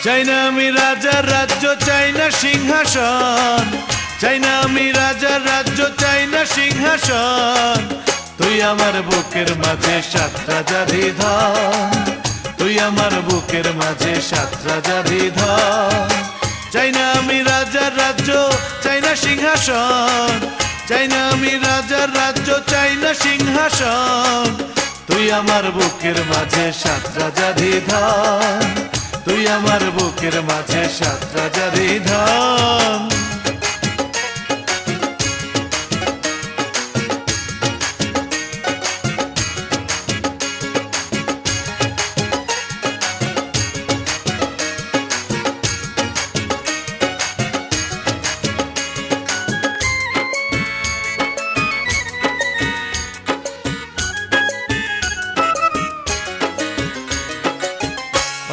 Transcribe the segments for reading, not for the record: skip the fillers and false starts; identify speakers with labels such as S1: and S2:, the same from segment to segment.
S1: চাই না আমি রাজার রাজ্য, চাই না সিংহাসন, চাই না আমি রাজার রাজ্য, চাই না সিংহাসন। তুই আমার বুকের মাঝে সাত রাজারই ধন, তুই আমার বুকের মাঝে সাত রাজারই ধন। চাই না আমি রাজার রাজ্য, চাই না সিংহাসন, চাই না আমি রাজার রাজ্য, চাই না সিংহাসন। তুই আমার বুকের মাঝে সাত রাজারই ধন, তুই আমার বুকের মাঝে সাত রাজারই ধন।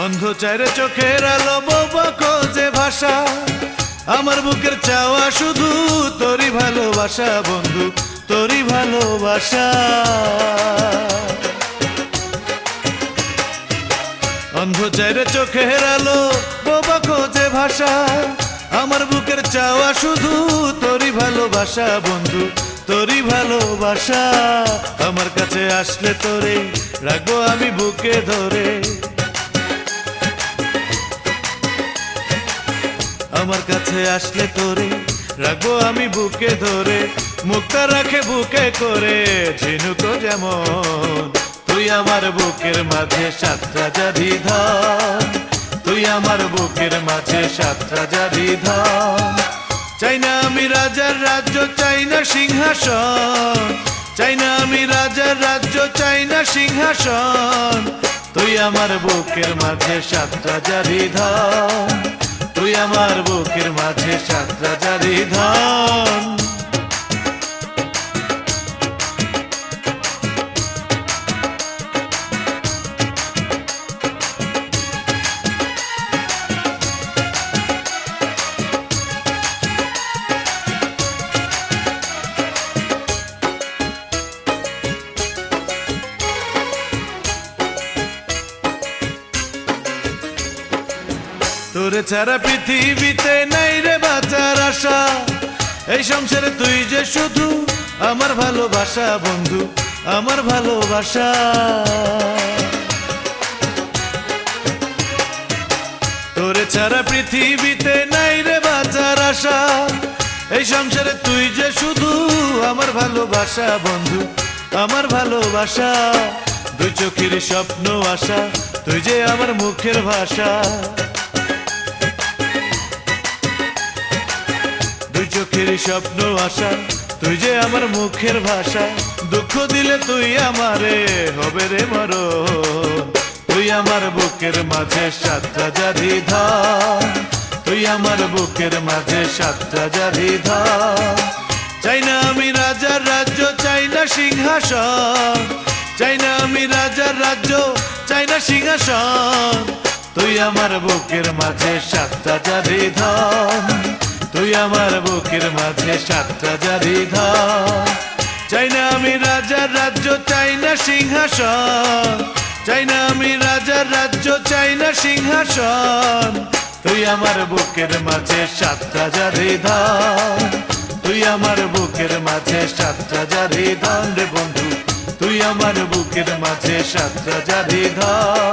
S1: অন্ধ চাইরে চোখের আলো, বোবা খোঁজে ভাষা, আমার বুকের চাওয়া শুধু তোরই ভালোবাসা বন্ধু, তোরই ভালোবাসা। অন্ধ চাইরে চোখের আলো, বোবা খোঁজে ভাষা, আমার বুকের চাওয়া শুধু তোরই ভালোবাসা বন্ধু, তোরই ভালোবাসা। আমার কাছে আসলে তোরে রাখবো আমি বুকে ধরে, আমার কাছে আসলে তোরে রাখবো আমি বুকে ধরে। মুক্তা রাখে বুকে করে ঝিনুক যেমন, তুই আমার বুকের মাঝে সাত রাজারই ধন, তুই আমার বুকের মাঝে সাত রাজারই ধন। চাই না আমি রাজার রাজ্য, চাই না সিংহাসন, চাই না আমি রাজার রাজ্য, চাই না সিংহাসন। তুই আমার বুকের মাঝে সাত রাজারই ধন, তুই আমার বুকের মাঝে সাত রাজারই ধন। তোরে ছাড়া পৃথিবীতে নাই রে বাঁচার আশা, এই সংসারে তুই যে শুধু আমার ভালোবাসা বন্ধু, আমার ভালোবাসা। তোরে ছাড়া পৃথিবীতে নাই রে বাঁচার আশা, এই সংসারে তুই যে শুধু আমার ভালোবাসা বন্ধু, আমার ভালোবাসা। দুই চোখের স্বপ্ন আশা, তুই যে আমার মুখের ভাষা, চোখের স্বপ্ন আশা, তুই যে আমার মুখের ভাষা। দুঃখ দিলে তুই আমারে হবে রে মরণ, তুই আমার বুকের মাঝে সাত রাজারই ধন, তুই আমার বুকের মাঝে সাত রাজারই ধন। চাই না আমি রাজার রাজ্য, চাই না সিংহাসন, চাই না আমি রাজার রাজ্য, চাই না সিংহাসন। তুই আমার বুকের মাঝে সাত রাজারই ধন, তুই আমার বুকের মাঝে সাত রাজারই ধন। চাই না আমি রাজার রাজ্য, চাই না সিংহাসন, চাই না আমি রাজার রাজ্য, চাই না সিংহাসন। তুই আমার বুকের মাঝে সাত রাজারই ধন, তুই আমার বুকের মাঝে সাত রাজারই ধন রে বন্ধু, তুই আমার বুকের মাঝে সাত রাজারই ধন।